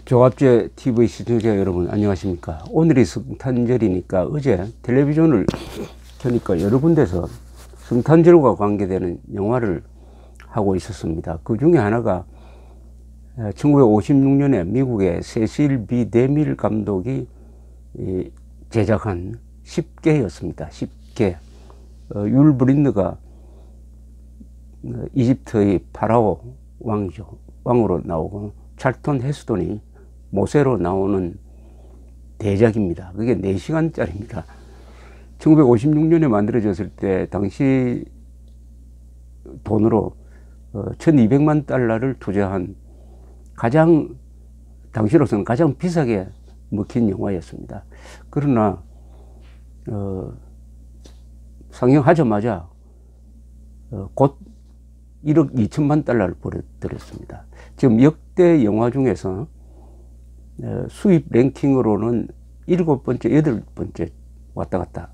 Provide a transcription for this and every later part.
조갑제 TV 시청자 여러분 안녕하십니까. 오늘이 성탄절이니까 어제 텔레비전을 켜니까 여러 군데서 성탄절과 관계되는 영화를 하고 있었습니다. 그 중에 하나가 1956년에 미국의 세실 B 데밀 감독이 제작한 10개였습니다. 10개. 율 브린드가 이집트의 파라오 왕이죠. 왕으로 나오고 찰턴 헤스턴이 모세로 나오는 대작입니다. 그게 4시간짜리입니다. 1956년에 만들어졌을 때 당시 돈으로 1200만 달러를 투자한 당시로서는 가장 비싸게 먹힌 영화였습니다. 그러나 상영하자마자 곧 1억 2천만 달러를 벌어들였습니다. 지금 역대 영화 중에서 수입 랭킹으로는 7번째, 8번째 왔다 갔다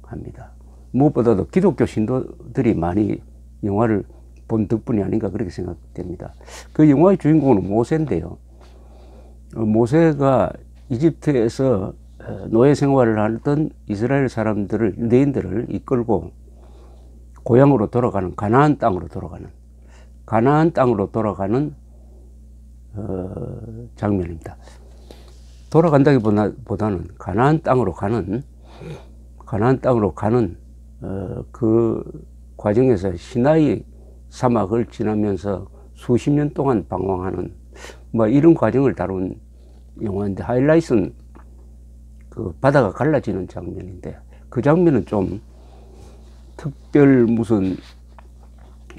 합니다. 무엇보다도 기독교 신도들이 많이 영화를 본 덕분이 아닌가 그렇게 생각됩니다. 그 영화의 주인공은 모세인데요. 모세가 이집트에서 노예 생활을 하던 이스라엘 사람들을, 유대인들을 이끌고 고향으로 돌아가는 가나안 땅으로 돌아가는 장면입니다. 돌아간다기보다는 가나안 땅으로 가는 그 과정에서 시나이 사막을 지나면서 수십 년 동안 방황하는 이런 과정을 다룬 영화인데, 하이라이트는 그 바다가 갈라지는 장면인데, 그 장면은 좀 특별 무슨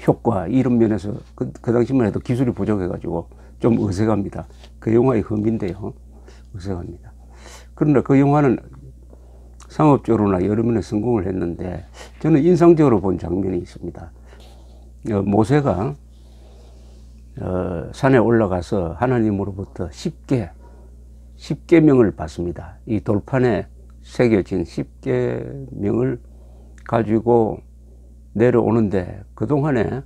효과 이런 면에서 그 당시만 해도 기술이 부족해가지고 좀 어색합니다. 그 영화의 흠인데요. 어색합니다. 그러나 그 영화는 상업적으로나 여러 면에 성공을 했는데, 저는 인상적으로 본 장면이 있습니다. 모세가 산에 올라가서 하나님으로부터 10계명을 받습니다. 이 돌판에 새겨진 10계명을 가지고 내려오는데, 그동안에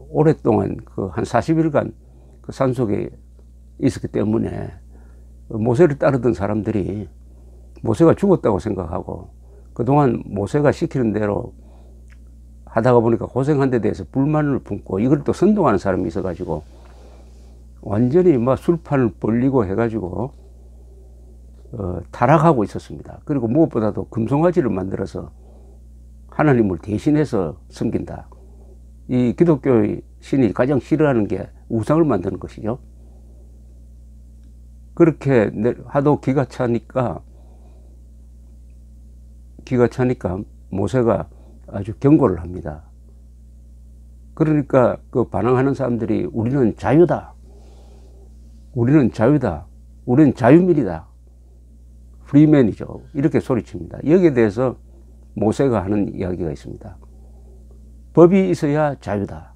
오랫동안 한 40일간 그 산속에 있었기 때문에 모세를 따르던 사람들이 모세가 죽었다고 생각하고, 그동안 모세가 시키는 대로 하다가 보니까 고생한 데 대해서 불만을 품고, 이걸 또 선동하는 사람이 있어가지고 완전히 술판을 벌리고 해가지고 타락하고 있었습니다. 그리고 무엇보다도 금송아지를 만들어서 하나님을 대신해서 섬긴다. 이 기독교의 신이 가장 싫어하는 게 우상을 만드는 것이죠. 그렇게 하도 기가 차니까 모세가 아주 경고를 합니다. 그러니까 그 반항하는 사람들이 우리는 자유다. 우리는 자유민이다. 프리맨이죠. 이렇게 소리칩니다. 여기에 대해서 모세가 하는 이야기가 있습니다. 법이 있어야 자유다.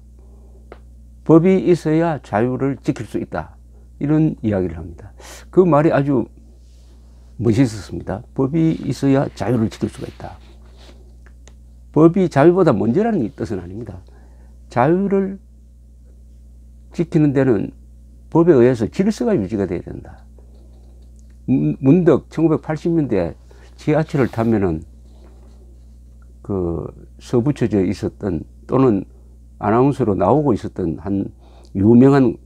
법이 있어야 자유를 지킬 수 있다. 이런 이야기를 합니다. 그 말이 아주 멋있었습니다. 법이 있어야 자유를 지킬 수가 있다. 법이 자유보다 먼저라는 뜻은 아닙니다. 자유를 지키는 데는 법에 의해서 질서가 유지가 돼야 된다. 문득 1980년대 지하철을 타면은 서붙여져 있었던, 또는 아나운서로 나오고 있었던 한 유명한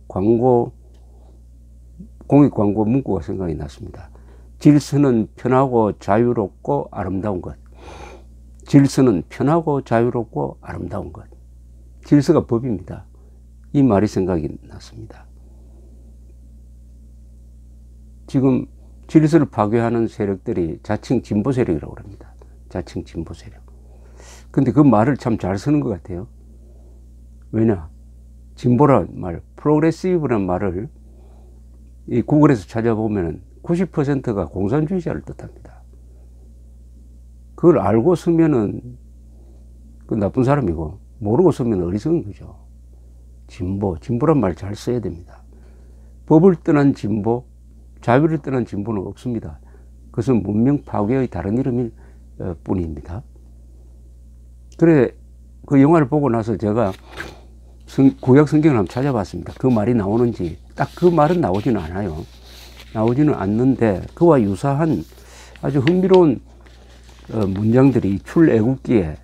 공익 광고 문구가 생각이 났습니다. 질서는 편하고 자유롭고 아름다운 것. 질서는 편하고 자유롭고 아름다운 것. 질서가 법입니다. 이 말이 생각이 났습니다. 지금 질서를 파괴하는 세력들이 자칭 진보 세력이라고 합니다. 자칭 진보 세력. 근데 그 말을 참 잘 쓰는 것 같아요. 왜냐? 진보란 말, 프로그레시브란 말을 이 구글에서 찾아보면 90%가 공산주의자를 뜻합니다. 그걸 알고 쓰면은 그 나쁜 사람이고, 모르고 쓰면 어리석은 거죠. 진보란 말 잘 써야 됩니다. 법을 떠난 진보, 자유를 떠난 진보는 없습니다. 그것은 문명 파괴의 다른 이름일 뿐입니다. 그래, 그 영화를 보고 나서 제가 구약 성경을 한번 찾아봤습니다. 그 말이 나오는지 딱 그 말은 나오지는 않아요. 나오지는 않는데 그와 유사한 아주 흥미로운 문장들이 출애굽기에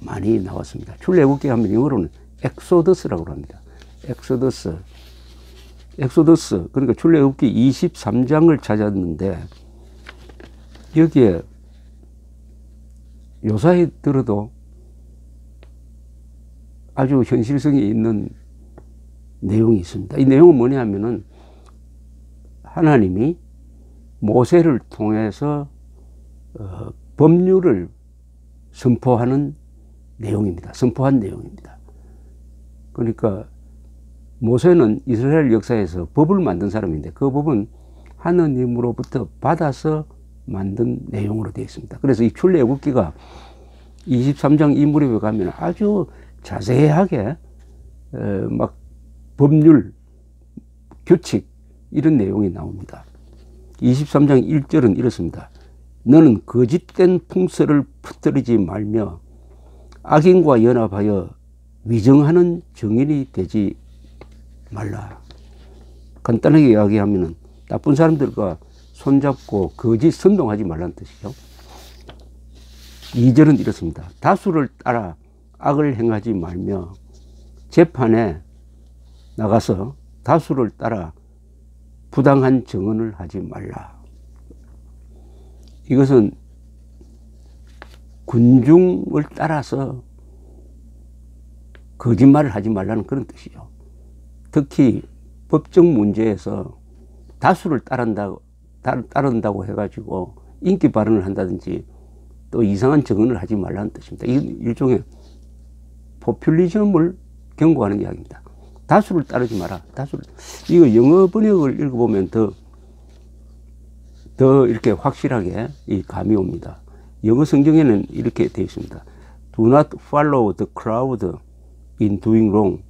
많이 나왔습니다. 출애굽기 하면 영어로는 엑소더스라고 합니다. 엑소더스. 그러니까 출애굽기 23장을 찾았는데 여기에 요사이 들어도 아주 현실성이 있는 내용이 있습니다. 이 내용은 뭐냐면은 하나님이 모세를 통해서 법률을 선포한 내용입니다. 그러니까 모세는 이스라엘 역사에서 법을 만든 사람인데 그 법은 하느님으로부터 받아서 만든 내용으로 되어 있습니다. 그래서 이 출애굽기가 23장 이 무렵에 가면 아주 자세하게 막 법률, 규칙 이런 내용이 나옵니다. 23장 1절은 이렇습니다. 너는 거짓된 풍설을 퍼뜨리지 말며 악인과 연합하여 위정하는 정인이 되지 말라. 간단하게 이야기하면 나쁜 사람들과 손잡고 거짓 선동하지 말라는 뜻이죠. 2절은 이렇습니다. 다수를 따라 악을 행하지 말며 재판에 나가서 다수를 따라 부당한 증언을 하지 말라. 이것은 군중을 따라서 거짓말을 하지 말라는 그런 뜻이죠. 특히 법적 문제에서 다수를 따른다고 해가지고 인기 발언을 한다든지 또 이상한 증언을 하지 말라는 뜻입니다. 이건 일종의 포퓰리즘을 경고하는 이야기입니다. 다수를 따르지 마라. 이거 영어 번역을 읽어보면 더 이렇게 확실하게 이 감이 옵니다. 영어 성경에는 이렇게 되어 있습니다. Do not follow the crowd in doing wrong.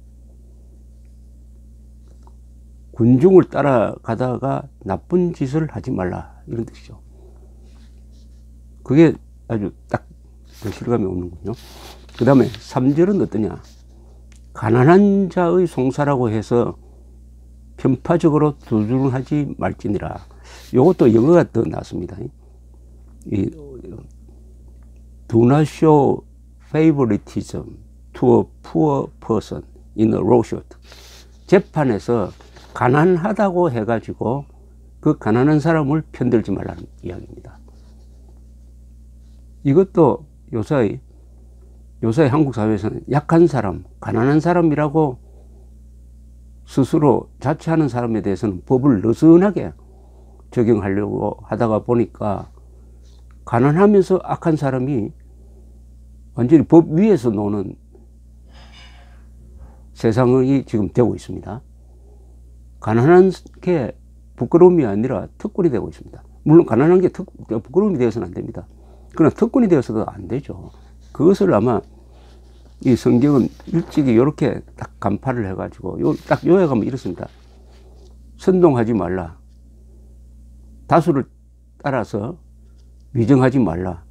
군중을 따라가다가 나쁜 짓을 하지 말라. 이런 뜻이죠. 그게 아주 딱 실감이 오는군요. 그 다음에 3절은 어떠냐. 가난한 자의 송사라고 해서 편파적으로 두둔하지 말지니라. 이것도 영어가 더 낫습니다. Do not show favoritism to a poor person in a lawsuit. 재판에서 가난하다고 해가지고 그 가난한 사람을 편들지 말라는 이야기입니다. 이것도 요사이 한국 사회에서는 약한 사람, 가난한 사람이라고 스스로 자처하는 사람에 대해서는 법을 느슨하게 적용하려고 하다가 보니까 가난하면서 악한 사람이 완전히 법 위에서 노는 세상이 지금 되고 있습니다. 가난한 게 부끄러움이 아니라 특권이 되고 있습니다. 물론 가난한 게 부끄러움이 되어서는 안 됩니다. 그러나 특권이 되어서도 안 되죠. 그것을 아마 이 성경은 일찍이 이렇게 딱 간파를 해가지고 딱 요약하면 이렇습니다. 선동하지 말라. 다수를 따라서 위정하지 말라.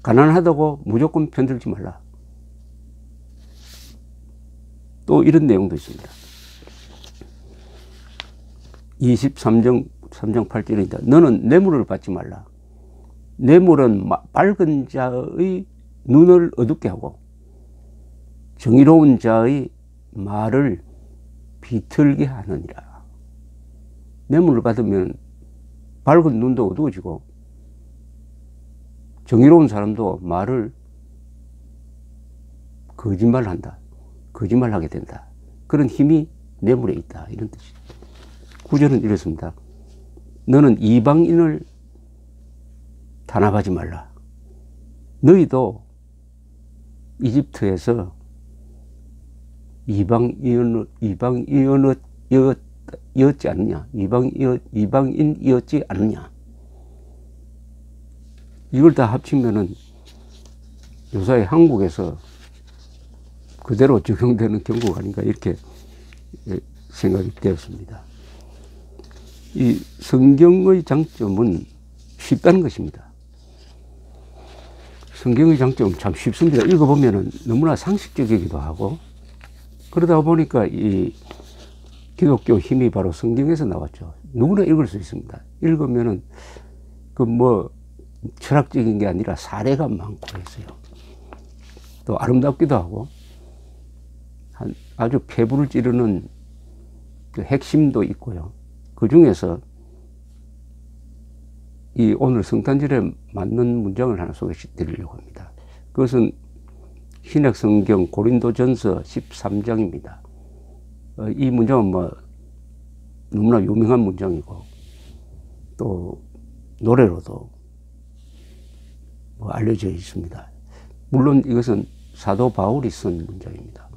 가난하다고 무조건 편들지 말라. 또 이런 내용도 있습니다. 23장 8절입니다. 너는 뇌물을 받지 말라. 뇌물은 밝은 자의 눈을 어둡게 하고 정의로운 자의 말을 비틀게 하느니라. 뇌물을 받으면 밝은 눈도 어두워지고 정의로운 사람도 말을 거짓말한다. 거짓말하게 된다. 그런 힘이 뇌물에 있다. 이런 뜻이죠. 9절은 이렇습니다. 너는 이방인을 단합하지 말라. 너희도 이집트에서 이방인이었지 않느냐? 이방인이었지 않느냐? 이걸 다 합치면은 요사이 한국에서 그대로 적용되는 경고가 아닌가 이렇게 생각이 되었습니다. 이 성경의 장점은 쉽다는 것입니다. 성경의 장점은 참 쉽습니다. 읽어보면은 너무나 상식적이기도 하고 그러다 보니까 이 기독교 힘이 바로 성경에서 나왔죠. 누구나 읽을 수 있습니다. 읽으면은 그 뭐 철학적인 게 아니라 사례가 많고 해서요. 또 아름답기도 하고 아주 폐부를 찌르는 그 핵심도 있고요. 그 중에서 이 오늘 성탄절에 맞는 문장을 하나 소개해 드리려고 합니다. 그것은 신약성경 고린도전서 13장입니다. 이 문장은 뭐 너무나 유명한 문장이고 또 노래로도 뭐 알려져 있습니다. 물론 이것은 사도 바울이 쓴 문장입니다.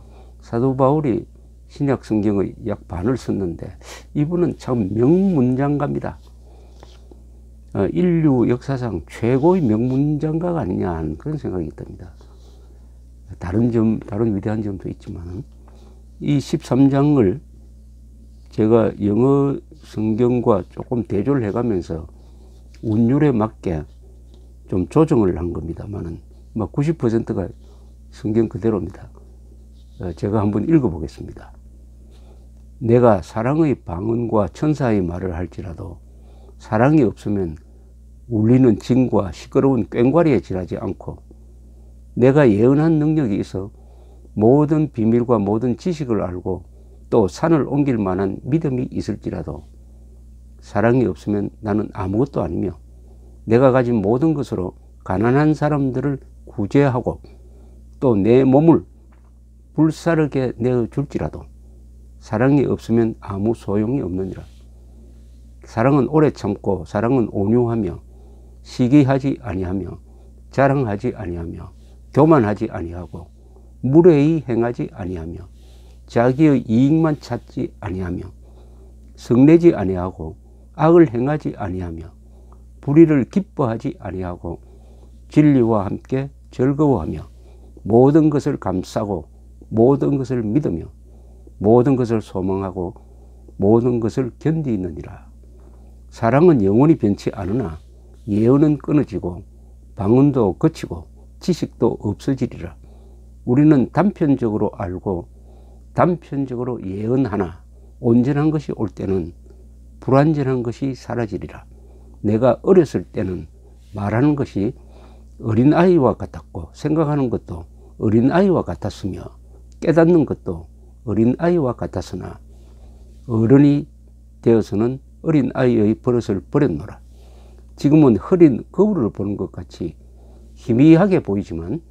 사도 바울이 신약 성경의 약 반을 썼는데 이분은 참 명문장가입니다. 인류 역사상 최고의 명문장가가 아니냐 하는 그런 생각이 듭니다. 다른 위대한 점도 있지만 이 13장을 제가 영어 성경과 조금 대조를 해가면서 운율에 맞게 좀 조정을 한 겁니다만은 90%가 성경 그대로입니다. 제가 한번 읽어보겠습니다. 내가 사랑의 방언과 천사의 말을 할지라도 사랑이 없으면 울리는 징과 시끄러운 꽹과리에 지나지 않고 내가 예언한 능력이 있어 모든 비밀과 모든 지식을 알고 또 산을 옮길 만한 믿음이 있을지라도 사랑이 없으면 나는 아무것도 아니며 내가 가진 모든 것으로 가난한 사람들을 구제하고 또 내 몸을 불사르게 내어줄지라도 사랑이 없으면 아무 소용이 없느니라. 사랑은 오래 참고 사랑은 온유하며 시기하지 아니하며 자랑하지 아니하며 교만하지 아니하고 무례히 행하지 아니하며 자기의 이익만 찾지 아니하며 성내지 아니하고 악을 행하지 아니하며 불의를 기뻐하지 아니하고 진리와 함께 즐거워하며 모든 것을 감싸고 모든 것을 믿으며 모든 것을 소망하고 모든 것을 견디느니라. 사랑은 영원히 변치 않으나 예언은 끊어지고 방언도 거치고 지식도 없어지리라. 우리는 단편적으로 알고 단편적으로 예언하나 온전한 것이 올 때는 불완전한 것이 사라지리라. 내가 어렸을 때는 말하는 것이 어린아이와 같았고 생각하는 것도 어린아이와 같았으며 깨닫는 것도 어린아이와 같았으나 어른이 되어서는 어린아이의 버릇을 버렸노라. 지금은 흐린 거울을 보는 것 같이 희미하게 보이지만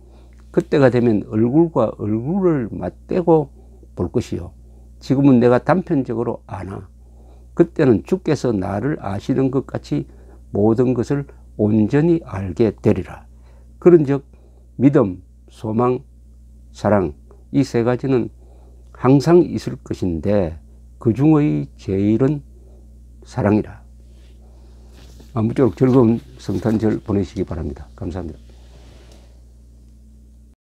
그때가 되면 얼굴과 얼굴을 맞대고 볼 것이요. 지금은 내가 단편적으로 아나 그때는 주께서 나를 아시는 것 같이 모든 것을 온전히 알게 되리라. 그런즉 믿음, 소망, 사랑 이 세 가지는 항상 있을 것인데 그 중의 제일은 사랑이라. 아무쪼록 즐거운 성탄절 보내시기 바랍니다. 감사합니다.